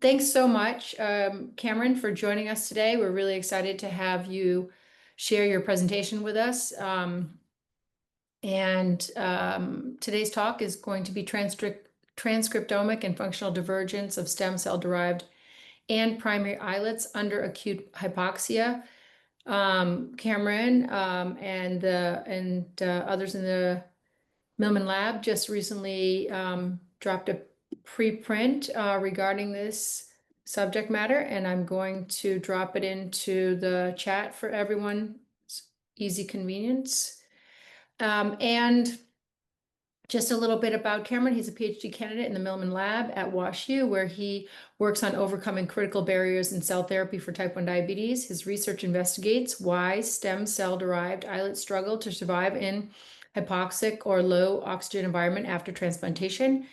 Thanks so much, Cameron, for joining us today. We're really excited to have you share your presentation with us. Today's talk is going to be transcriptomic and functional divergence of stem cell-derived and primary islets under acute hypoxia. Cameron and others in the Millman Lab just recently dropped a preprint regarding this subject matter, and I'm going to drop it into the chat for everyone's easy convenience. And just a little bit about Cameron. He's a PhD candidate in the Millman Lab at WashU, where he works on overcoming critical barriers in cell therapy for type 1 diabetes. His research investigates why stem cell-derived islets struggle to survive in hypoxic or low oxygen environment after transplantation.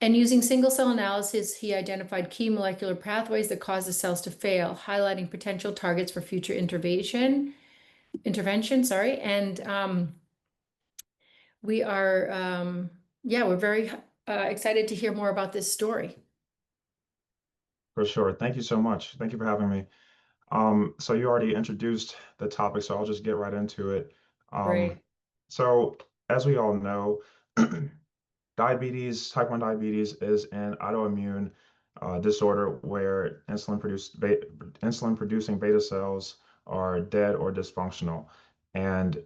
And using single-cell analysis, he identified key molecular pathways that cause the cells to fail, highlighting potential targets for future intervention. And we are, we're very excited to hear more about this story. For sure. Thank you so much. Thank you for having me. So you already introduced the topic, so I'll just get right into it. Great. So as we all know, type 1 diabetes is an autoimmune disorder where insulin-producing beta cells are dead or dysfunctional. And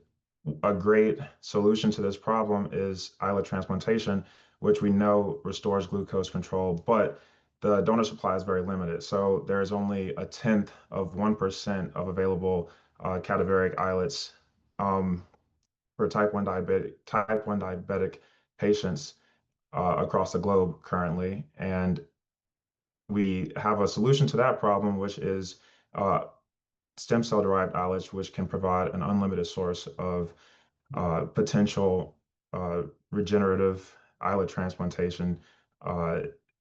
a great solution to this problem is islet transplantation, which we know restores glucose control, but the donor supply is very limited. So there's only a tenth of 1% of available cadaveric islets for type 1 diabetic patients across the globe currently. And we have a solution to that problem, which is stem cell-derived islets, which can provide an unlimited source of potential regenerative islet transplantation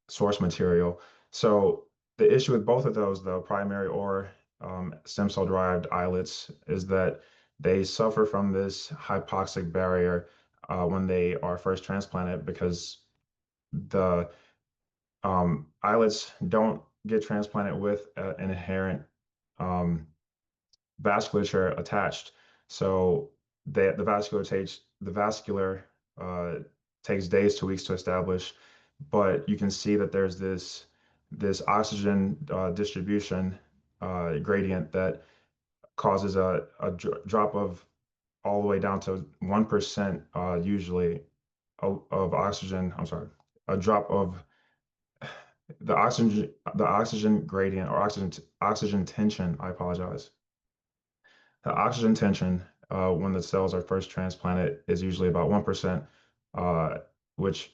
source material. So the issue with both of those, though, primary or stem cell-derived islets, is that they suffer from this hypoxic barrier when they are first transplanted because the islets don't get transplanted with an inherent vasculature attached. So the vascular takes days to weeks to establish, but you can see that there's this oxygen distribution gradient that causes a drop of all the way down to 1% usually of oxygen. I'm sorry, a drop of the oxygen gradient or oxygen tension. I apologize. The oxygen tension when the cells are first transplanted is usually about 1%, which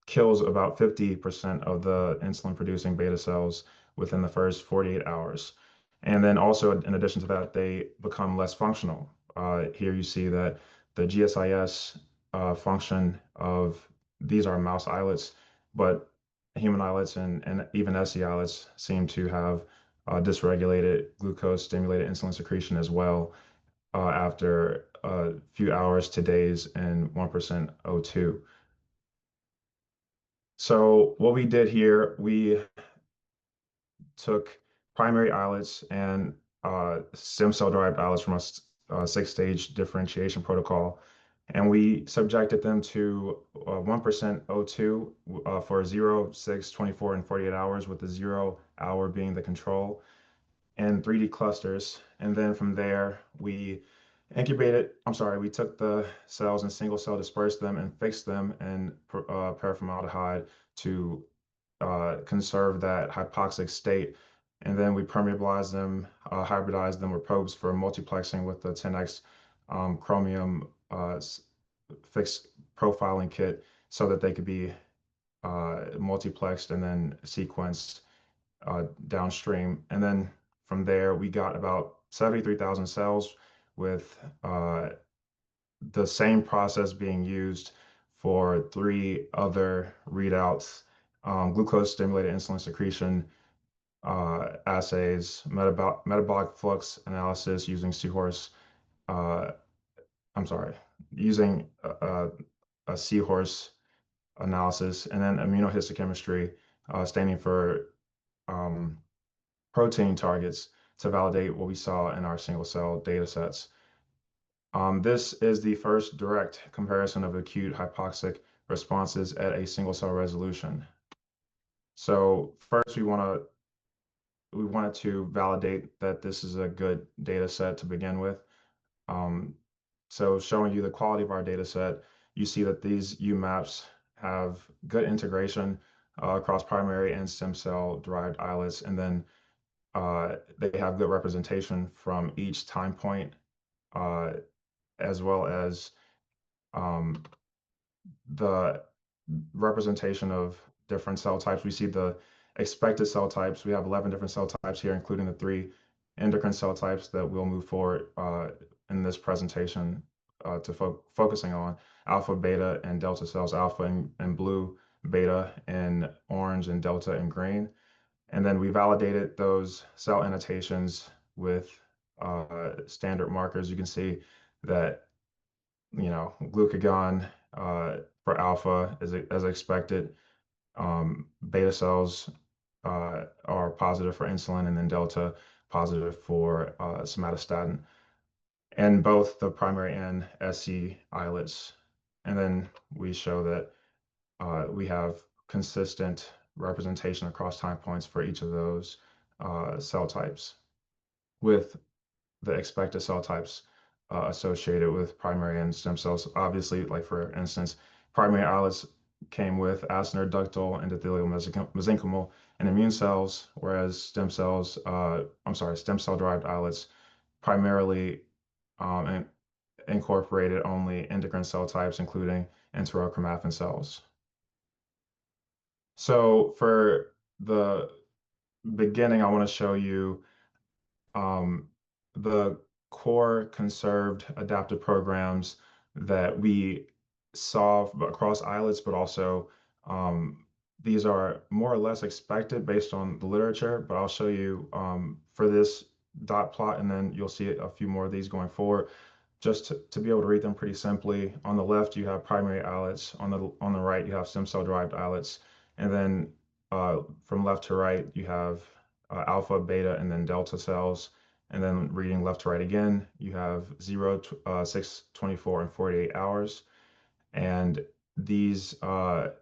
kills about 50% of the insulin producing beta cells within the first 48 hours. And then also, in addition to that, they become less functional. Here you see that the GSIS function of these are mouse islets, but human islets and even SC islets seem to have dysregulated glucose stimulated insulin secretion as well after a few hours to days in 1% O2. So what we did here, we took primary islets and stem cell-derived islets from a six-stage differentiation protocol, and we subjected them to 1% O2 for 0, 6, 24, and 48 hours, with the 0 hour being the control, and 3D clusters. And then from there, we took the cells and single cell dispersed them and fixed them in paraformaldehyde to conserve that hypoxic state. And then we permeabilized them, hybridized them with probes for multiplexing with the 10x chromium fixed profiling kit so that they could be multiplexed and then sequenced downstream. And then from there, we got about 73,000 cells with the same process being used for 3 other readouts: glucose stimulated insulin secretion assays, metabolic flux analysis using using a seahorse analysis, and then immunohistochemistry standing for protein targets to validate what we saw in our single cell data sets. This is the first direct comparison of acute hypoxic responses at a single cell resolution. So first we wanted to validate that this is a good data set to begin with. So showing you the quality of our data set, you see that these UMAPs have good integration across primary and stem cell derived islets, and then they have good representation from each time point, as well as um, the representation of different cell types. We see the expected cell types. We have 11 different cell types here, including the 3 endocrine cell types that we'll move forward in this presentation to focusing on alpha, beta, and delta cells, alpha in blue, beta in orange, and delta in green. And then we validated those cell annotations with standard markers. You can see that, glucagon for alpha is as expected. Beta cells are positive for insulin, and then delta positive for somatostatin, and both the primary and SC islets. And then we show that we have consistent representation across time points for each of those cell types, with the expected cell types associated with primary and stem cells. Obviously, like for instance, primary islets came with acinar, ductal, endothelial, mesenchymal, and immune cells, whereas stem cell derived islets primarily incorporated only endocrine cell types, including enterochromaffin cells. So for the beginning, I want to show you the core conserved adaptive programs that we saw across islets, but also these are more or less expected based on the literature. But I'll show you for this dot plot, and then you'll see a few more of these going forward, just to be able to read them pretty simply. On the left, you have primary islets. On the right, you have stem cell derived islets. And then from left to right, you have alpha, beta, and then delta cells. And then reading left to right again, you have 0, 6, 24, and 48 hours. And these are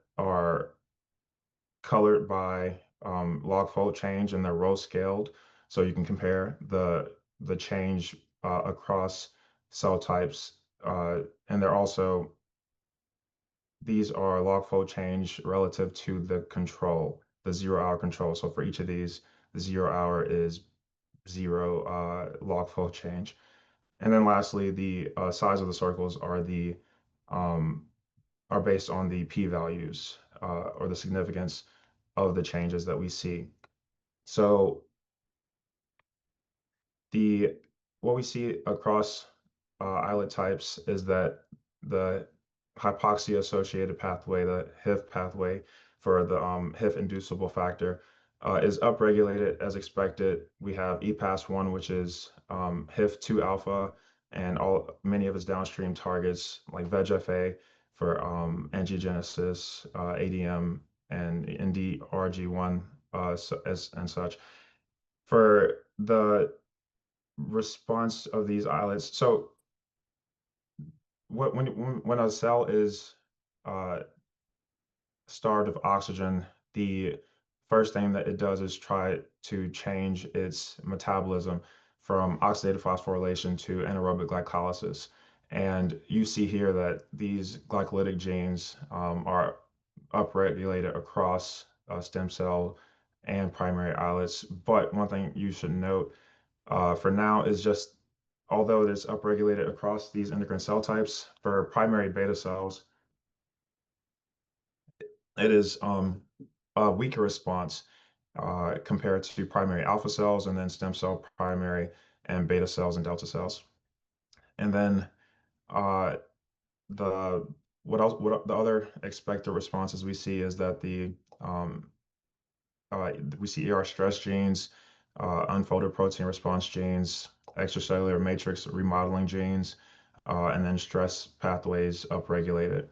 colored by log fold change, and they're row scaled. So you can compare the change across cell types. And these are log fold change relative to the control, the 0-hour control. So for each of these, the 0-hour is 0 log fold change. And then lastly, the size of the circles are based on the p-values or the significance of the changes that we see. So what we see across islet types is that the hypoxia-associated pathway, the HIF pathway for the HIF-inducible factor, is upregulated as expected. We have EPAS1, which is HIF2 alpha, and many of its downstream targets like VEGF-A for angiogenesis, ADM, and NDRG1 and such. For the response of these islets, so when a cell is starved of oxygen, the first thing that it does is try to change its metabolism from oxidative phosphorylation to anaerobic glycolysis. And you see here that these glycolytic genes are upregulated across stem cell and primary islets. But one thing you should note for now is just, although it is upregulated across these endocrine cell types, for primary beta cells, it is a weaker response compared to primary alpha cells, and then stem cell primary and beta cells and delta cells. And then the the other expected responses we see is that we see ER stress genes, unfolded protein response genes, extracellular matrix remodeling genes, and then stress pathways upregulated.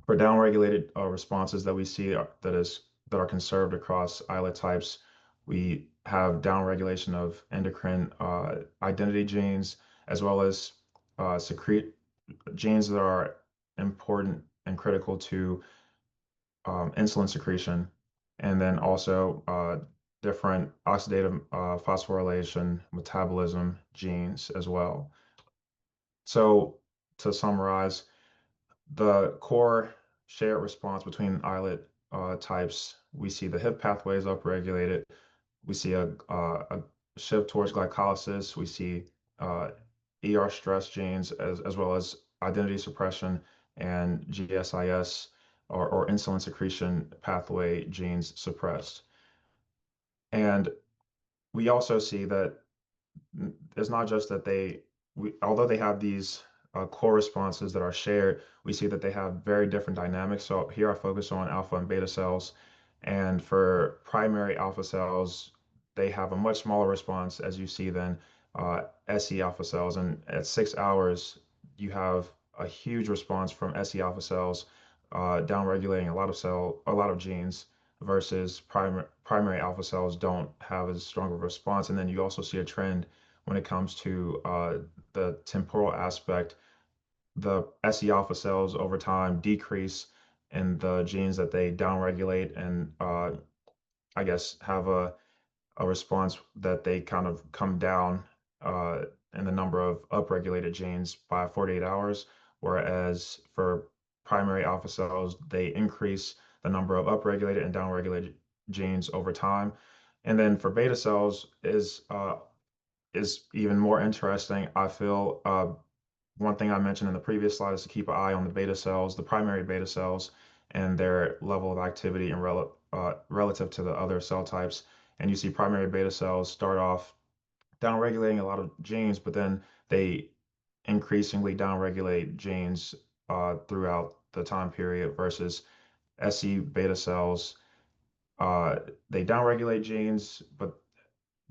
For downregulated responses that we see that is that are conserved across islet types. We have downregulation of endocrine identity genes, as well as secrete genes that are important and critical to insulin secretion, and then also different oxidative phosphorylation metabolism genes as well. So to summarize, the core shared response between islet types, we see the HIP pathways upregulated. We see a shift towards glycolysis. We see uh, ER stress genes as well as identity suppression and GSIS or insulin secretion pathway genes suppressed. And we also see that it's not just that although they have these core responses that are shared, we see that they have very different dynamics. So here I focus on alpha and beta cells. And for primary alpha cells, they have a much smaller response, as you see, than SE alpha cells. And at 6 hours, you have a huge response from SE alpha cells, downregulating a lot of genes, versus primary alpha cells don't have as strong of a response. And then you also see a trend when it comes to the temporal aspect. The SE alpha cells over time decrease in the genes that they downregulate, and I guess have a response that they kind of come down in the number of upregulated genes by 48 hours, whereas for primary alpha cells, they increase the number of upregulated and downregulated genes over time. And then for beta cells is even more interesting. I feel one thing I mentioned in the previous slide is to keep an eye on the beta cells, the primary beta cells, and their level of activity and relative to the other cell types. And you see primary beta cells start off downregulating a lot of genes, but then they increasingly downregulate genes throughout the time period, versus SC beta cells. Uh, they downregulate genes, but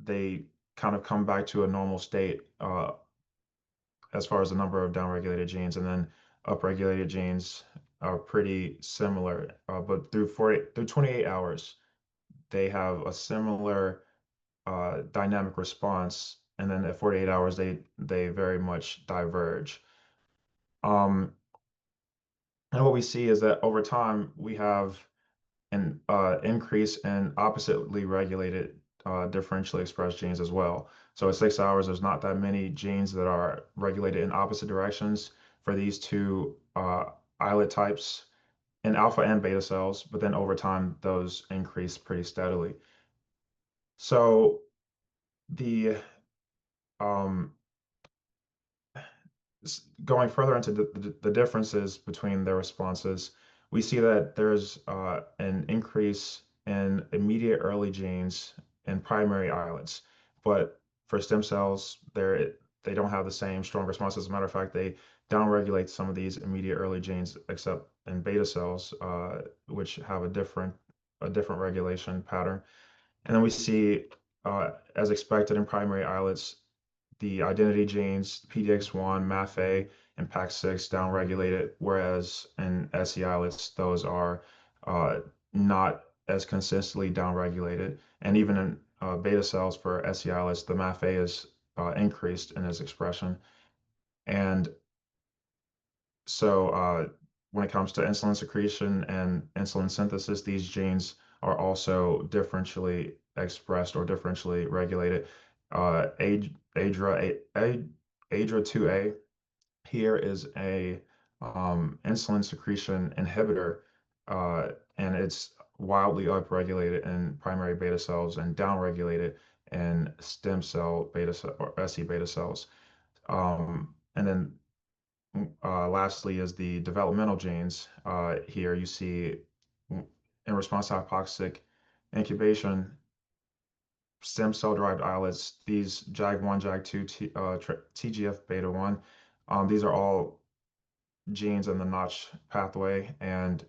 they kind of come back to a normal state as far as the number of downregulated genes, and then upregulated genes are pretty similar. But through 28 hours, they have a similar dynamic response, and then at 48 hours, they very much diverge. Um, and what we see is that over time, we have an increase in oppositely regulated differentially expressed genes as well. So at 6 hours, there's not that many genes that are regulated in opposite directions for these two islet types in alpha and beta cells, but then over time, those increase pretty steadily. So the um, going further into the differences between their responses, we see that there's an increase in immediate early genes in primary islets, but for stem cells, they don't have the same strong response. As a matter of fact, they downregulate some of these immediate early genes, except in beta cells, which have a different regulation pattern. And then we see, as expected in primary islets, the identity genes, PDX1, MAFA, and PAX6 downregulated, whereas in SE islets, those are not as consistently downregulated. And even in beta cells for SE islets, the MAFA is increased in its expression. And so when it comes to insulin secretion and insulin synthesis, these genes are also differentially expressed or differentially regulated. ADRA 2A here is a insulin secretion inhibitor, and it's wildly upregulated in primary beta cells and downregulated in stem cell beta cell or SE beta cells. And then lastly is the developmental genes. Here you see in response to hypoxic incubation, stem cell-derived islets, these JAG1, JAG2, TGF beta 1, these are all genes in the Notch pathway, and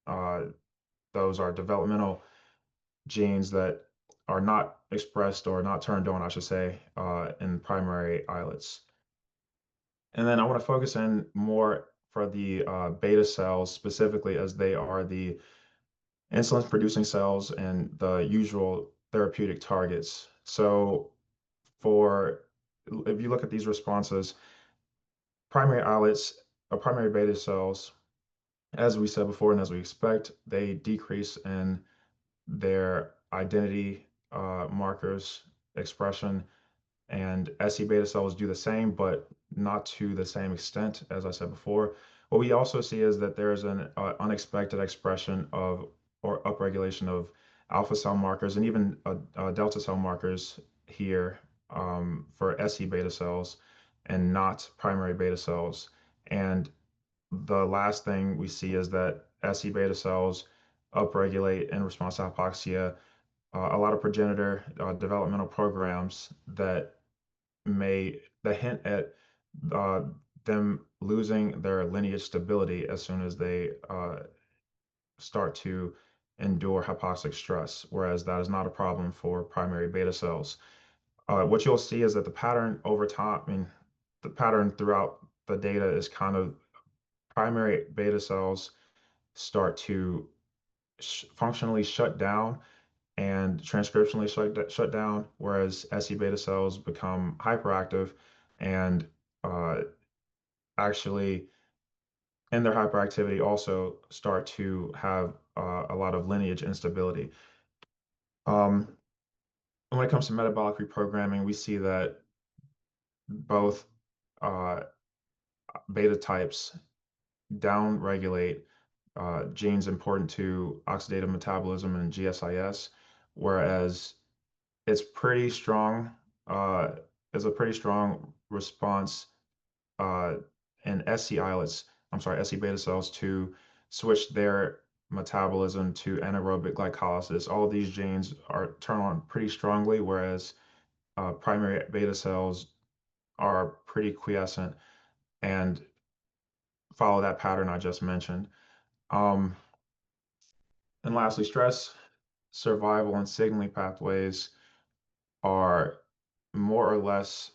uh, those are developmental genes that are not expressed or not turned on, I should say, in primary islets. And then I want to focus in more for the beta cells specifically, as they are the insulin producing cells, and the usual therapeutic targets. So for if you look at these responses, primary islets or primary beta cells, as we said before and as we expect, they decrease in their identity markers expression, and SC beta cells do the same, but not to the same extent, as I said before. What we also see is that there is an unexpected expression of or upregulation of alpha cell markers and even delta cell markers here for SC beta cells and not primary beta cells. And the last thing we see is that SC beta cells upregulate in response to hypoxia a lot of progenitor developmental programs that hint at uh, them losing their lineage stability as soon as they start to endure hypoxic stress, whereas that is not a problem for primary beta cells. What you'll see is that the pattern over time, I mean, the pattern throughout the data is kind of primary beta cells start to functionally shut down and transcriptionally shut down, whereas SE beta cells become hyperactive and uh, actually, in their hyperactivity, also start to have a lot of lineage instability. Um, when it comes to metabolic reprogramming, we see that both uh, beta types downregulate genes important to oxidative metabolism and GSIS, whereas it's pretty strong, uh, is a pretty strong response uh, in SC islets, I'm sorry, SC beta cells to switch their metabolism to anaerobic glycolysis. All of these genes are turned on pretty strongly, whereas primary beta cells are pretty quiescent and follow that pattern I just mentioned. Um, and lastly, stress, survival, and signaling pathways are more or less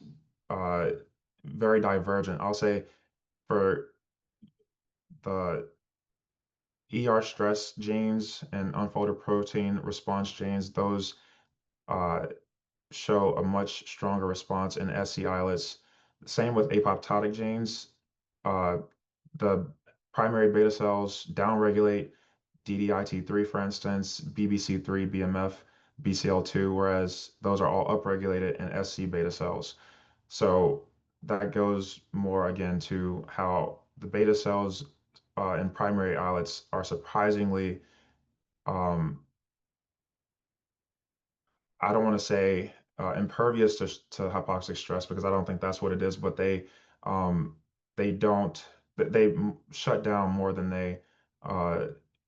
uh, very divergent. I'll say for the ER stress genes and unfolded protein response genes, those uh, show a much stronger response in SC islets. Same with apoptotic genes. Uh, the primary beta cells downregulate DDIT3, for instance, BBC3, BMF, BCL2, whereas those are all upregulated in SC beta cells. So that goes more again to how the beta cells in primary islets are surprisingly, um, I don't want to say impervious to hypoxic stress because I don't think that's what it is, but um, they don't shut down more than they uh,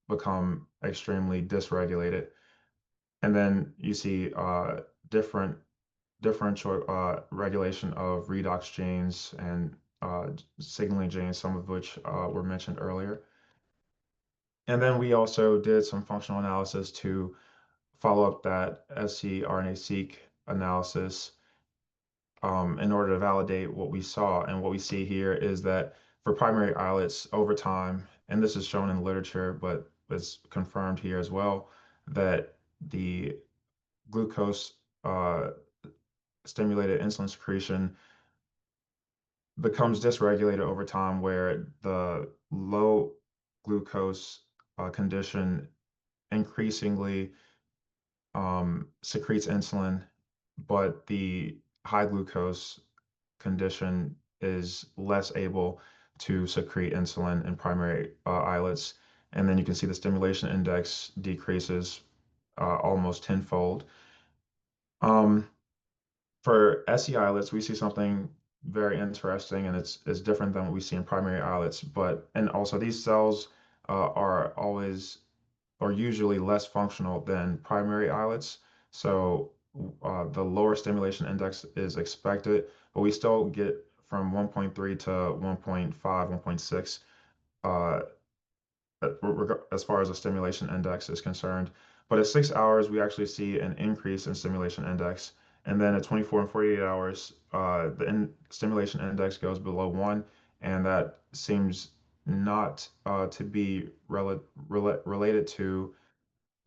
become extremely dysregulated. And then you see different differential regulation of redox genes and signaling genes, some of which were mentioned earlier. And then we also did some functional analysis to follow up that scRNA-seq analysis in order to validate what we saw. And what we see here is that for primary islets over time, and this is shown in the literature, but it's confirmed here as well, that the glucose stimulated insulin secretion becomes dysregulated over time, where the low glucose condition increasingly secretes insulin, but the high glucose condition is less able to secrete insulin in primary islets. And then you can see the stimulation index decreases almost tenfold. Um, For SE islets, we see something very interesting, and it's different than what we see in primary islets. But and also these cells are always or usually less functional than primary islets. So the lower stimulation index is expected, but we still get from 1.3 to 1.5, 1.6 uh, as far as the stimulation index is concerned. But at 6 hours, we actually see an increase in stimulation index. And then at 24 and 48 hours, the stimulation index goes below 1, and that seems not to be related to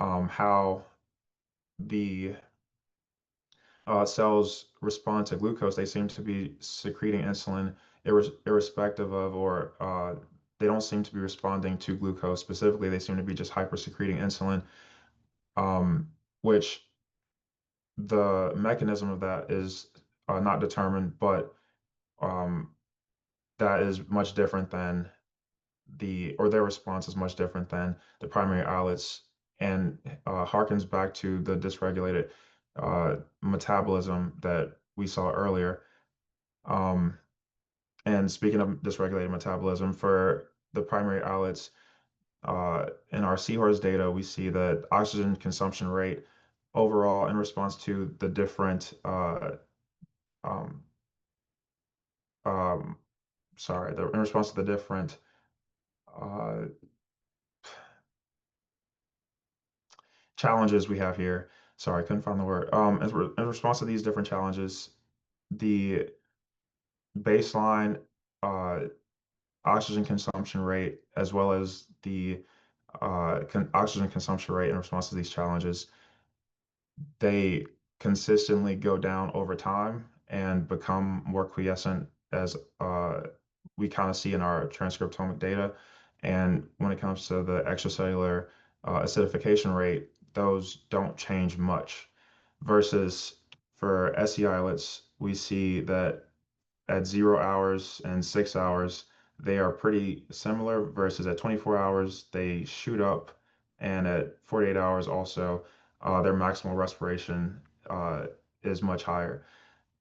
how the cells respond to glucose. They seem to be secreting insulin irrespective of, or they don't seem to be responding to glucose specifically. They seem to be just hypersecreting insulin, which the mechanism of that is not determined, but um, that is much different than or their response is much different than the primary islets, and harkens back to the dysregulated metabolism that we saw earlier. Um, and speaking of dysregulated metabolism, for the primary islets, in our seahorse data, we see that oxygen consumption rate overall in response to the different um, um, in response to the different uh, challenges we have here. Sorry, I couldn't find the word. In response to these different challenges, the baseline uh, oxygen consumption rate, as well as the oxygen consumption rate in response to these challenges, they consistently go down over time and become more quiescent as we kind of see in our transcriptomic data. And when it comes to the extracellular acidification rate, those don't change much. Versus for SE islets, we see that at 0 hours and 6 hours, they are pretty similar, versus at 24 hours, they shoot up, and at 48 hours also, their maximal respiration is much higher.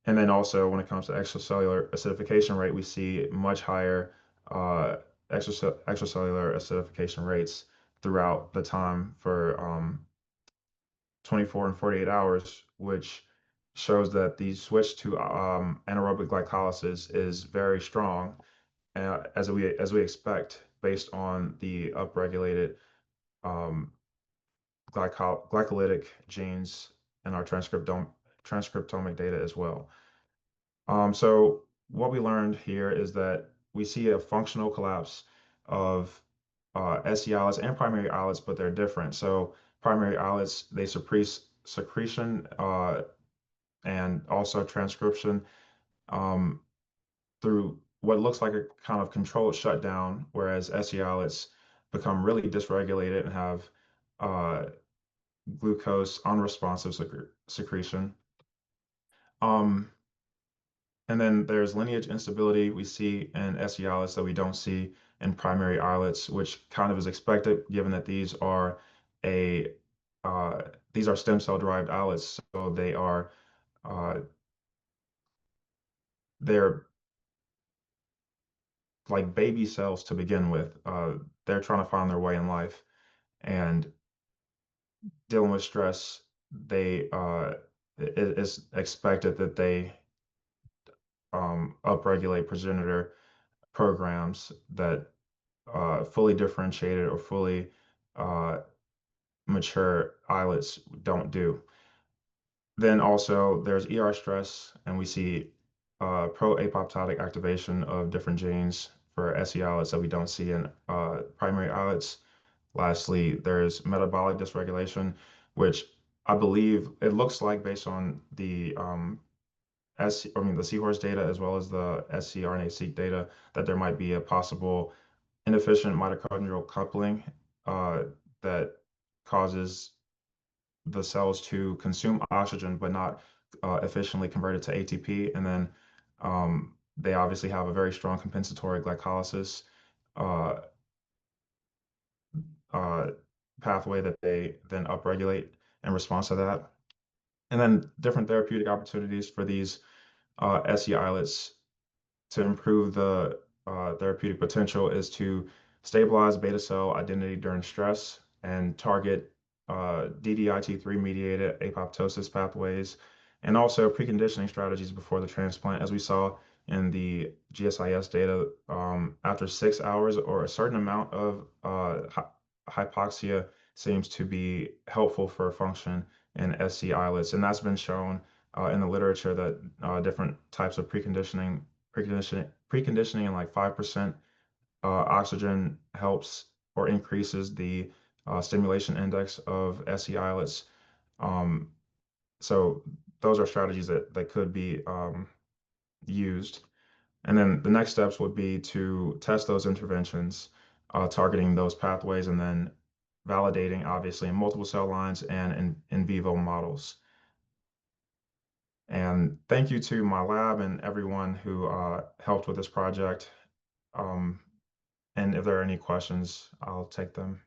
And then also when it comes to extracellular acidification rate, we see much higher uh, extracellular acidification rates throughout the time for 24 and 48 hours, which shows that the switch to anaerobic glycolysis is very strong, as we expect based on the upregulated um, glycolytic genes in our transcriptomic data as well. So what we learned here is that we see a functional collapse of SE islets and primary islets, but they're different. So primary islets, they suppress secretion and also transcription um, through what looks like a kind of controlled shutdown, whereas SE islets become really dysregulated and have uh, glucose unresponsive secretion. Um, And then there's lineage instability we see in SE islets that we don't see in primary islets, which kind of is expected given that a these are stem cell derived islets, so uh, they're like baby cells to begin with. They're trying to find their way in life, and dealing with stress. It is expected that they upregulate progenitor programs that fully differentiated or fully uh, mature islets don't do. Then also there's ER stress, and we see pro-apoptotic activation of different genes for SE islets that we don't see in primary islets. Lastly, there's metabolic dysregulation, which I believe it looks like based on the the seahorse data as well as the scRNA-seq data, that there might be a possible inefficient mitochondrial coupling that causes the cells to consume oxygen but not efficiently convert it to ATP. And then they obviously have a very strong compensatory glycolysis uh, uh, pathway that they then upregulate in response to that. And then different therapeutic opportunities for these SE islets to improve the therapeutic potential is to stabilize beta cell identity during stress and target DDIT3 mediated apoptosis pathways, and also preconditioning strategies before the transplant, as we saw in the GSIS data. After 6 hours or a certain amount of hypoxia seems to be helpful for function in SC islets, and that's been shown in the literature that different types of preconditioning in like 5% oxygen helps or increases the stimulation index of SE islets. Um, so those are strategies that could be used. And then the next steps would be to test those interventions, targeting those pathways, and then validating, obviously, in multiple cell lines and in vivo models. And thank you to my lab and everyone who helped with this project. Um, and if there are any questions, I'll take them.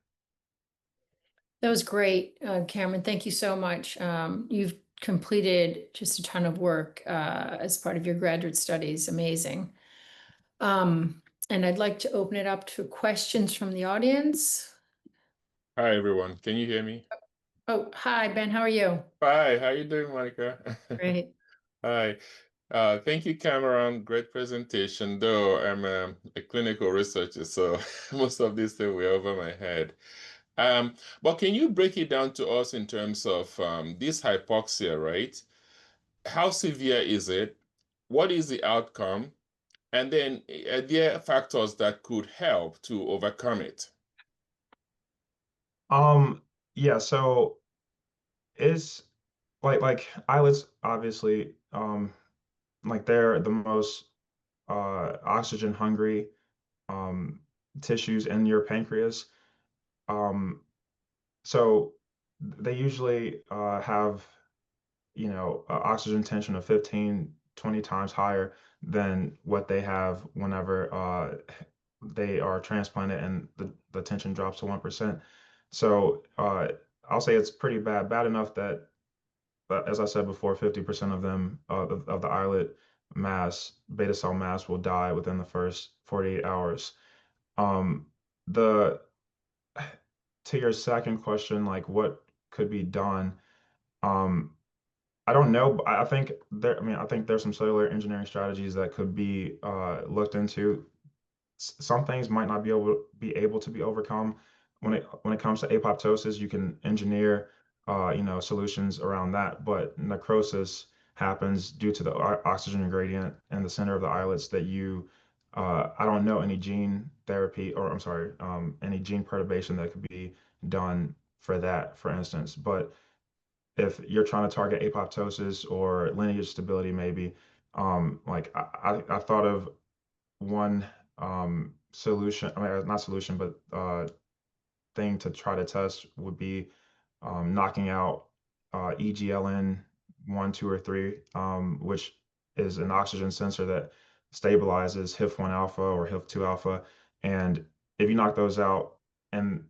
That was great, Cameron. Thank you so much. You've completed just a ton of work as part of your graduate studies. Amazing. And I'd like to open it up to questions from the audience. Hi everyone, can you hear me? Oh, hi, Ben. How are you? Hi, how you doing, Monica? Great. Hi. Thank you, Cameron. Great presentation. Though I'm a clinical researcher, so most of these things were over my head. But can you break it down to us in terms of this hypoxia, right? How severe is it? What is the outcome? And then are there factors that could help to overcome it? Um, yeah, so it's like islets, obviously, like they're the most oxygen hungry um, tissues in your pancreas. Um, so they usually have, oxygen tension of 15, 20 times higher than what they have whenever they are transplanted and the tension drops to 1%. So I'll say it's pretty bad enough that, as I said before, 50% of them, of the islet mass, beta cell mass, will die within the first 48 hours. Um, the To your second question, like what could be done, um, I don't know. But I think I think there's some cellular engineering strategies that could be looked into. Some things might not be able to be overcome when it comes to apoptosis. You can engineer, solutions around that, but necrosis happens due to the oxygen gradient in the center of the islets that I don't know any gene therapy, or I'm sorry, any gene perturbation that could be done for that, for instance. But if you're trying to target apoptosis or lineage stability, maybe, like I thought of one solution, I mean, not solution, but thing to try to test would be knocking out EGLN 1, 2, or 3, which is an oxygen sensor that stabilizes HIF-1 alpha or HIF-2 alpha. And if you knock those out, and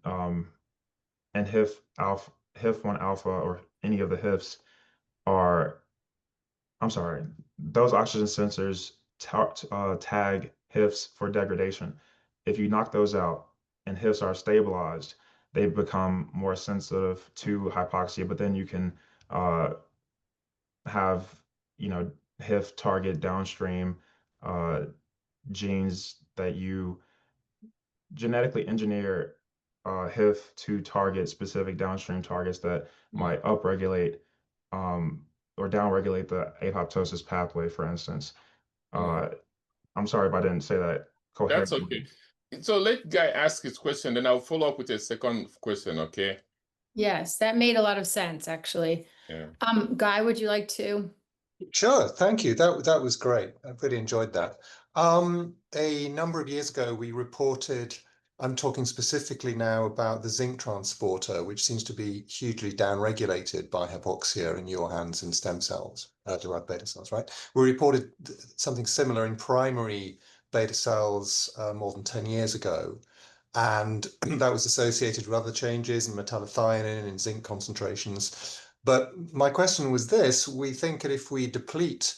HIF-1 alpha or any of the HIFs are, I'm sorry, those oxygen sensors tag HIFs for degradation. If you knock those out and HIFs are stabilized, they become more sensitive to hypoxia, but then you can uh, have, HIF target downstream uh, genes that you genetically engineer HIF to target specific downstream targets that Mm, might upregulate or downregulate the apoptosis pathway, for instance. mm. Uh, I'm sorry if I didn't say that That's okay. coherently. So let Guy ask his question, then I'll follow up with a second question, okay? Yes, that made a lot of sense, actually. Yeah. Guy, would you like to? Sure, thank you. That was great. I really enjoyed that. A number of years ago, we reported, I'm talking specifically now about the zinc transporter, which seems to be hugely downregulated by hypoxia in your hands in stem cells, derived beta cells, right? We reported something similar in primary beta cells more than 10 years ago. And that was associated with other changes in metallothionein and zinc concentrations. But my question was this: we think that if we deplete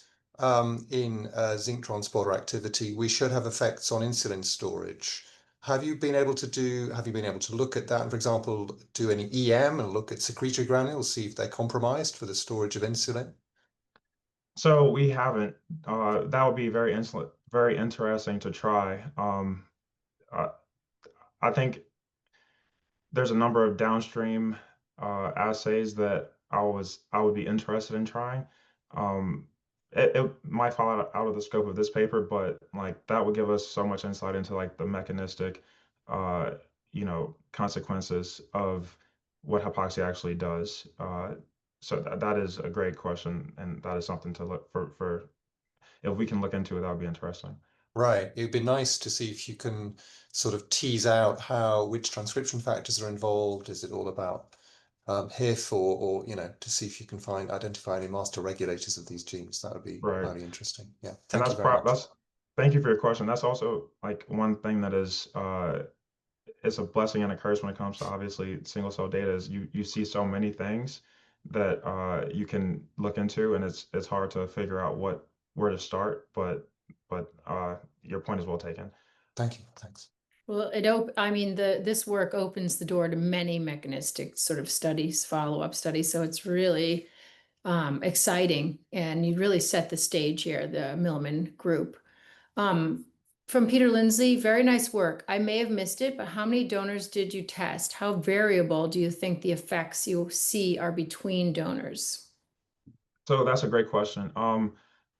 in zinc transporter activity, we should have effects on insulin storage. Have you been able to look at that and, for example, do any EM and look at secretory granules, see if they're compromised for the storage of insulin? So we haven't. That would be very interesting to try. I, I think there's a number of downstream assays that I would be interested in trying. It might fall out of the scope of this paper, but like that would give us so much insight into like the mechanistic, uh, consequences of what hypoxia actually does. So that is a great question, and that is something to look for. If we can look into it, that would be interesting. Right. It'd be nice to see if you can sort of tease out which transcription factors are involved. Is it all about HIF or to see if you can identify any master regulators of these genes? That would be Right. highly interesting. Yeah. And Thank you very much. Thank you for your question. That's also like one thing that is it's a blessing and a curse when it comes to obviously single cell data is you see so many things that you can look into, and it's hard to figure out where to start, but your point is well taken. Thank you. Thanks. Well, I mean, this work opens the door to many mechanistic sort of studies, follow-up studies. So it's really exciting, and you really set the stage here, the Millman group. From Peter Lindsley, very nice work. I may have missed it, but how many donors did you test? How variable do you think the effects you see are between donors? So that's a great question.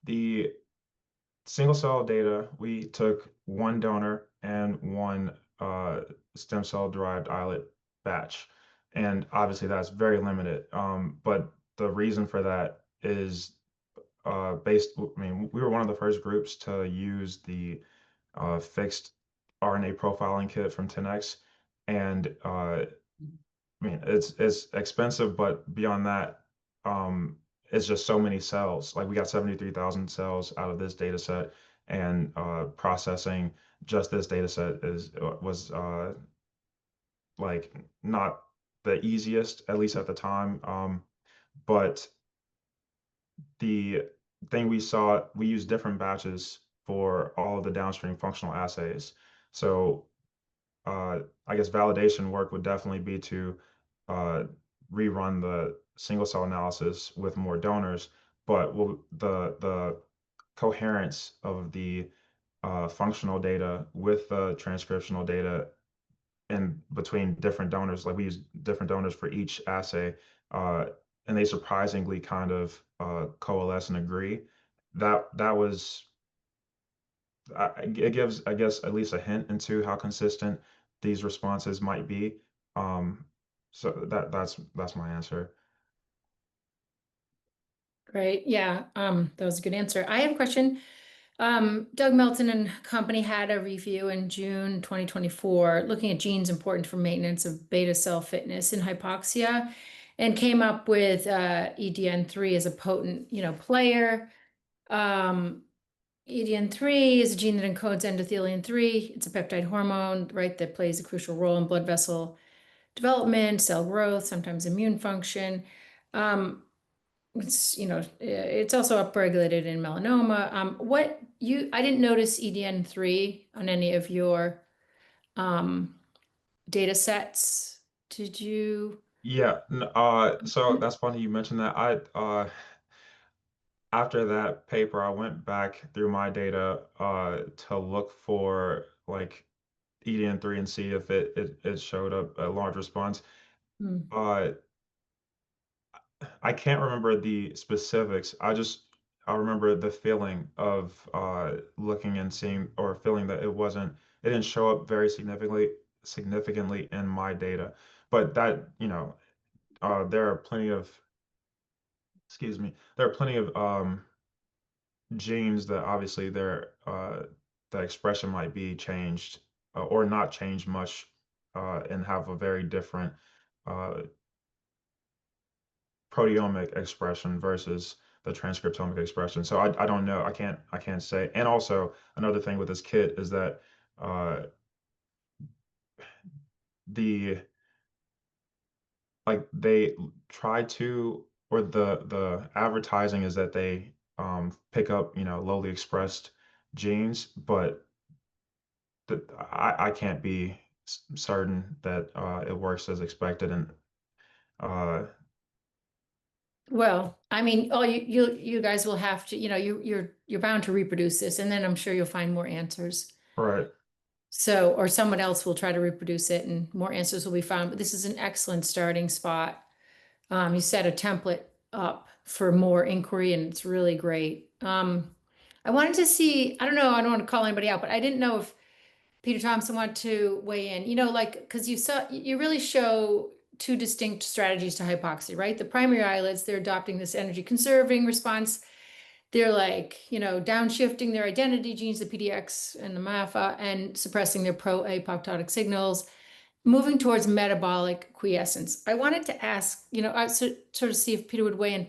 The single cell data, we took one donor and one stem cell derived islet batch. And obviously that's very limited. But the reason for that is I mean, we were one of the first groups to use the fixed RNA profiling kit from 10x. And I mean, it's expensive, but beyond that, it's just so many cells. Like we got 73,000 cells out of this data set, and processing just this data set was like not the easiest, at least at the time. But the thing we saw, we used different batches for all of the downstream functional assays. So I guess validation work would definitely be to rerun the single cell analysis with more donors, but the coherence of the functional data with the transcriptional data in between different donors, like we use different donors for each assay, and they surprisingly kind of coalesce and agree. That was it gives, I guess, at least a hint into how consistent these responses might be. So that's my answer. Great. Yeah, that was a good answer. I have a question. Doug Melton and company had a review in June 2024 looking at genes important for maintenance of beta cell fitness in hypoxia, and came up with EDN3 as a potent, player. EDN3 is a gene that encodes endothelin-3. It's a peptide hormone, right, that plays a crucial role in blood vessel development, cell growth, sometimes immune function. It's also upregulated in melanoma. I didn't notice EDN3 on any of your data sets. Did you? Yeah. So that's funny you mentioned that. After that paper, I went back through my data to look for like EDN3 and see if it showed up a large response. Hmm. I can't remember the specifics. I remember the feeling of looking and seeing, or feeling that it didn't show up very significantly in my data. But that, there are plenty of, excuse me, there are plenty of genes that obviously the expression might be changed or not changed much, and have a very different uh, proteomic expression versus the transcriptomic expression. So I don't know. I can't say. And also another thing with this kit is that the like they try to, or the advertising is that they pick up lowly expressed genes, but I can't be certain that it works as expected. And Well, I mean, you guys will have to, you're bound to reproduce this, and then I'm sure you'll find more answers. right. So, or someone else will try to reproduce it and more answers will be found. But this is an excellent starting spot. You set a template up for more inquiry, and it's really great. I wanted to see, I don't know, I don't want to call anybody out, but I didn't know if Peter Thompson want to weigh in. You know, like, because you really show two distinct strategies to hypoxia, right? The primary islets, they're adopting this energy conserving response. They're like, you know, downshifting their identity genes, the PDX and the MAFA, and suppressing their pro-apoptotic signals, moving towards metabolic quiescence. I wanted to ask, you know, sort of see if Peter would weigh in.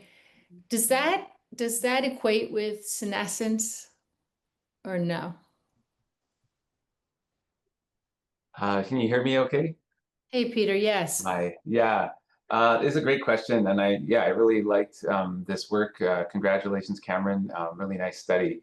Does that equate with senescence or no? Can you hear me okay? Hey, Peter, yes. Hi. Yeah, it's a great question. And I really liked this work. Congratulations, Cameron. Really nice study.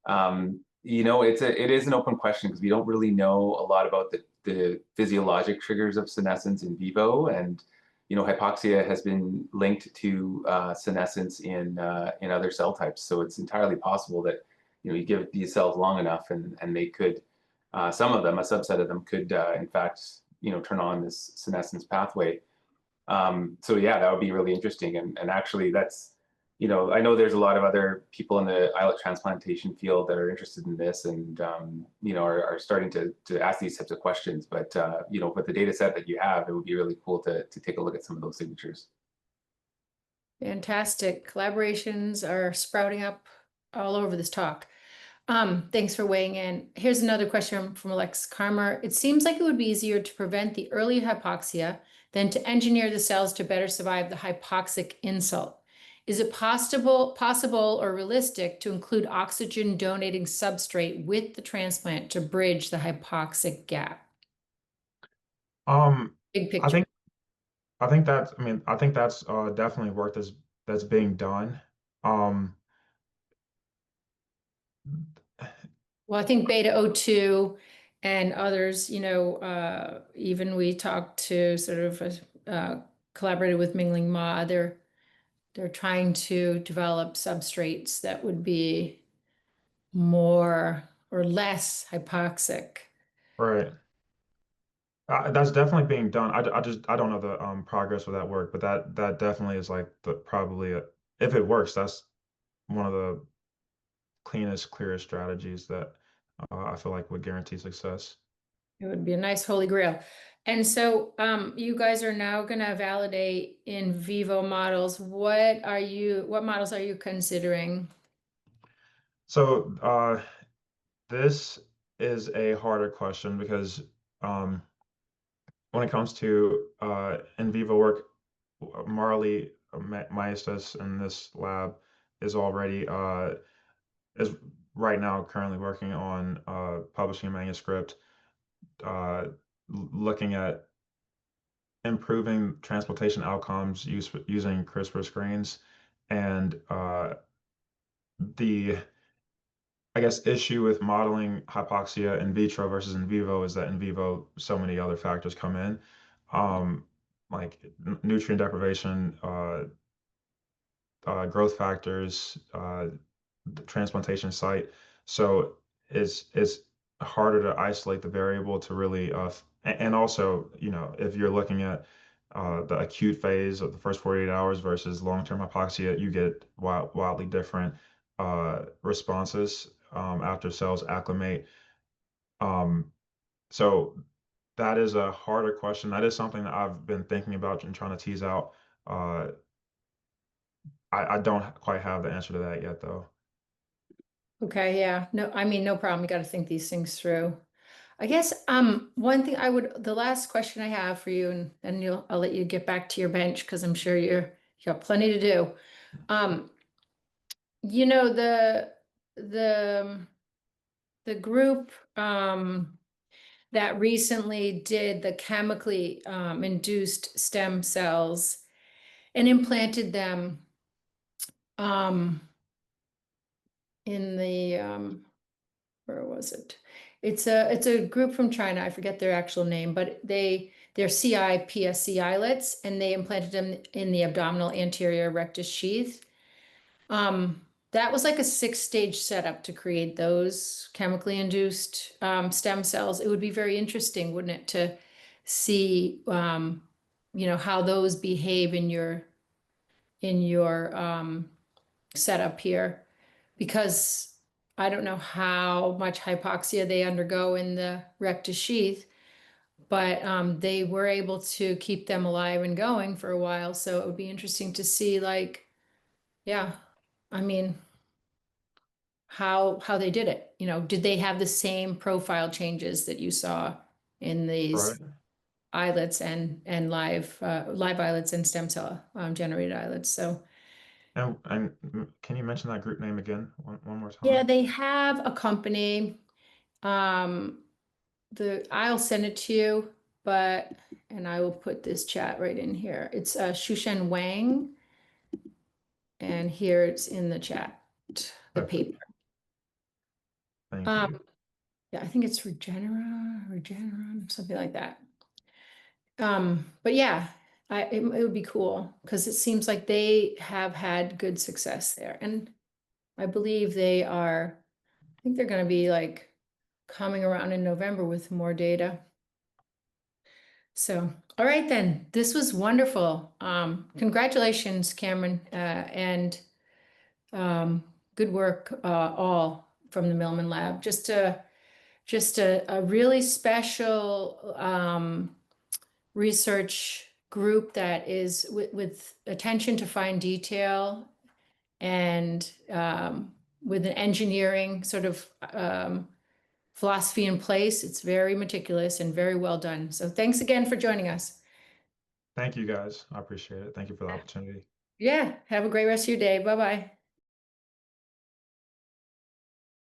You know, it is an open question because we don't really know a lot about the physiologic triggers of senescence in vivo. And, you know, hypoxia has been linked to senescence in other cell types. So it's entirely possible that, you know, you give these cells long enough and they could, some of them, a subset of them could, in fact, you know, turn on this senescence pathway. So yeah, that would be really interesting. And actually that's, you know, I know there's a lot of other people in the islet transplantation field that are interested in this and, you know, are starting to ask these types of questions. But, you know, with the data set that you have, it would be really cool to take a look at some of those signatures. Fantastic. Collaborations are sprouting up all over this talk. Thanks for weighing in. Here's another question from Alex Karmer. It seems like it would be easier to prevent the early hypoxia than to engineer the cells to better survive the hypoxic insult. Is it possible or realistic to include oxygen donating substrate with the transplant to bridge the hypoxic gap? Big picture. I think that's, I mean, I think that's definitely work that's being done. Well, I think Beta O2 and others, you know, even we talked to sort of collaborated with Mingling Ma. They're trying to develop substrates that would be more or less hypoxic. Right. That's definitely being done. I don't know the progress of that work, but that definitely is like probably if it works, that's one of the cleanest, clearest strategies that I feel like would guarantee success. It would be a nice holy grail. And so you guys are now going to validate in vivo models. What models are you considering? So this is a harder question because when it comes to in vivo work, Marley Maestas in this lab is already is right now currently working on publishing a manuscript looking at improving transplantation outcomes using CRISPR screens. And the, I guess, issue with modeling hypoxia in vitro versus in vivo is that in vivo, so many other factors come in, like nutrient deprivation, growth factors, the transplantation site. So it's harder to isolate the variable to really, and also, you know, if you're looking at the acute phase of the first 48 hours versus long-term hypoxia, you get wildly different responses after cells acclimate. So that is a harder question. That is something that I've been thinking about and trying to tease out. I don't quite have the answer to that yet, though. Okay, yeah. No, I mean, no problem. You got to think these things through. I guess one thing the last question I have for you, and then I'll let you get back to your bench because I'm sure you got plenty to do. You know, the group that recently did the chemically induced stem cells and implanted them in the where was it? It's a group from China. I forget their actual name, but they're CIPSC islets, and they implanted them in the abdominal anterior rectus sheath. That was like a 6-stage setup to create those chemically induced stem cells. It would be very interesting, wouldn't it, to see you know, how those behave in your setup here, because I don't know how much hypoxia they undergo in the rectus sheath, but they were able to keep them alive and going for a while. So it would be interesting to see, like, yeah, I mean, how they did it. You know, did they have the same profile changes that you saw in these Right. islets and live islets and stem cell generated islets? So And can you mention that group name again one more yeah, time? they have a company. I'll send it to you, and I will put this chat right in here. It's Shushen Wang, and here it's in the chat, the Okay. paper. Thank you. Yeah, I think it's Regeneron, something like that. But yeah, it would be cool because it seems like they have had good success there, and I believe they are. I think they're going to be like coming around in November with more data. So, all right then, this was wonderful. Congratulations, Kameron, and good work, all from the Millman Lab. Just a really special research group that is with attention to fine detail and with an engineering sort of philosophy in place. It's very meticulous and very well done. So thanks again for joining us. Thank you guys. I appreciate it. Thank you for the opportunity. Yeah, have a great rest of your day. Bye-bye.